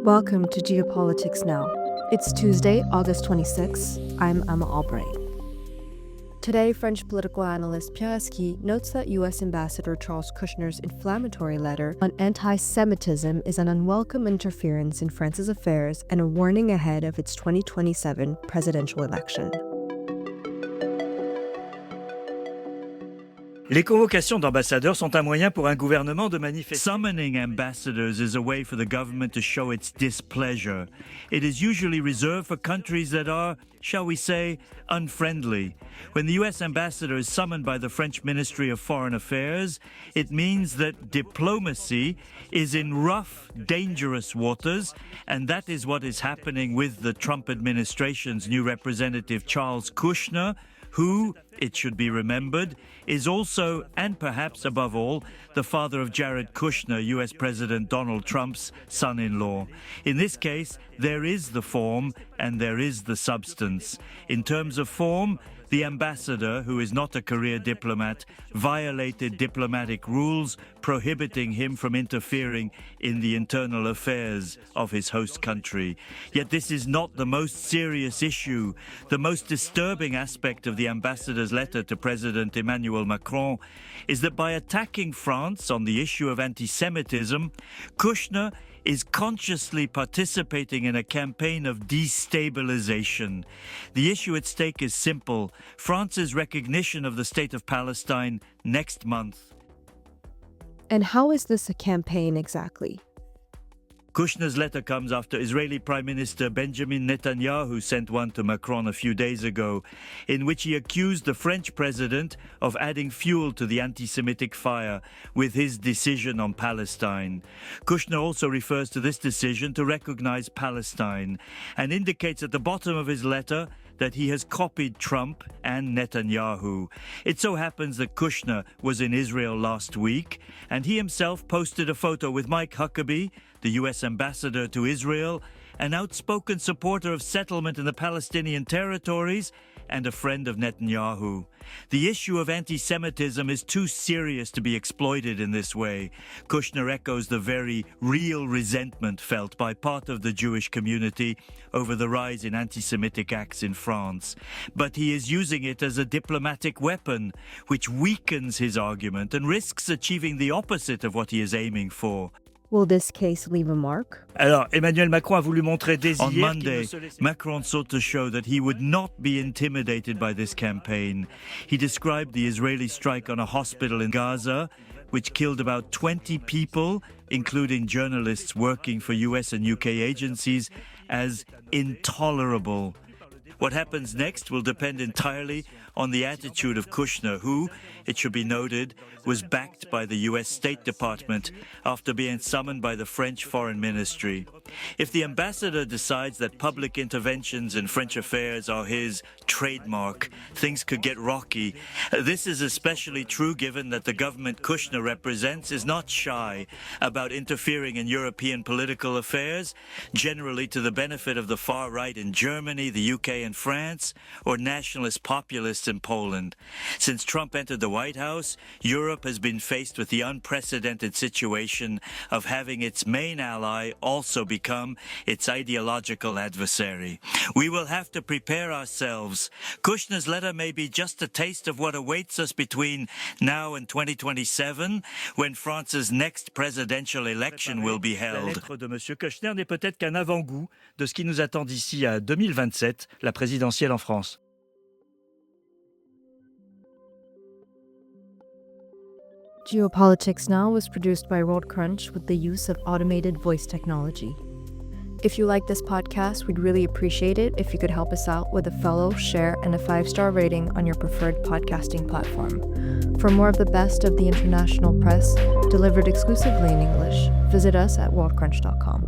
Welcome to Geopolitics Now. It's Tuesday, August 26. I'm Emma Albright. Today, French political analyst Pierre Haski notes that U.S. Ambassador Charles Kushner's inflammatory letter on antisemitism is an unwelcome interference in France's affairs and a warning ahead of its 2027 presidential election. Les convocations d'ambassadeurs sont un moyen pour un gouvernement de manifester. Summoning ambassadors is a way for the government to show its displeasure. It is usually reserved for countries that are, shall we say, unfriendly. When the U.S. ambassador is summoned by the French Ministry of Foreign Affairs, it means that diplomacy is in rough, dangerous waters, and that is what is happening with the Trump administration's new representative Charles Kushner, who, it should be remembered, is also, and perhaps above all, the father of Jared Kushner, U.S. President Donald Trump's son-in-law. In this case, there is the form and there is the substance. In terms of form, the ambassador, who is not a career diplomat, violated diplomatic rules prohibiting him from interfering in the internal affairs of his host country. Yet this is not the most serious issue. The most disturbing aspect of the ambassador's letter to President Emmanuel Macron is that by attacking France on the issue of antisemitism, Kushner is consciously participating in a campaign of destabilization. The issue at stake is simple: France's recognition of the State of Palestine next month. And how is this a campaign exactly? Kushner's letter comes after Israeli Prime Minister Benjamin Netanyahu sent one to Macron a few days ago, in which he accused the French president of adding fuel to the anti-Semitic fire with his decision on Palestine. Kushner also refers to this decision to recognize Palestine and indicates at the bottom of his letter that he has copied Trump and Netanyahu. It so happens that Kushner was in Israel last week, and he himself posted a photo with Mike Huckabee, the U.S. ambassador to Israel, an outspoken supporter of settlement in the Palestinian territories, and a friend of Netanyahu. The issue of anti-Semitism is too serious to be exploited in this way. Kushner echoes the very real resentment felt by part of the Jewish community over the rise in anti-Semitic acts in France. But he is using it as a diplomatic weapon, which weakens his argument and risks achieving the opposite of what he is aiming for. Will this case leave a mark? Alors, Emmanuel Macron a voulu montrer dès hier. On Monday, Macron sought to show that he would not be intimidated by this campaign. He described the Israeli strike on a hospital in Gaza, which killed about 20 people, including journalists working for US and UK agencies, as intolerable. What happens next will depend entirely on the attitude of Kushner, who, it should be noted, was backed by the U.S. State Department after being summoned by the French Foreign Ministry. If the ambassador decides that public interventions in French affairs are his trademark, things could get rocky. This is especially true given that the government Kushner represents is not shy about interfering in European political affairs, generally to the benefit of the far right in Germany, the UK and France, or nationalist populists in Poland. Since Trump entered the White House, Europe has been faced with the unprecedented situation of having its main ally also become its ideological adversary. We will have to prepare ourselves. Kushner's letter may be just a taste of what awaits us between now and 2027, when France's next presidential election will be held. La lettre de M. Kushner n'est peut-être qu'un avant-goût de ce qui nous attend d'ici à 2027, la présidentielle en France. Geopolitics Now was produced by World Crunch with the use of automated voice technology. If you like this podcast, we'd really appreciate it if you could help us out with a follow, share, and a 5-star rating on your preferred podcasting platform. For more of the best of the international press, delivered exclusively in English, visit us at worldcrunch.com.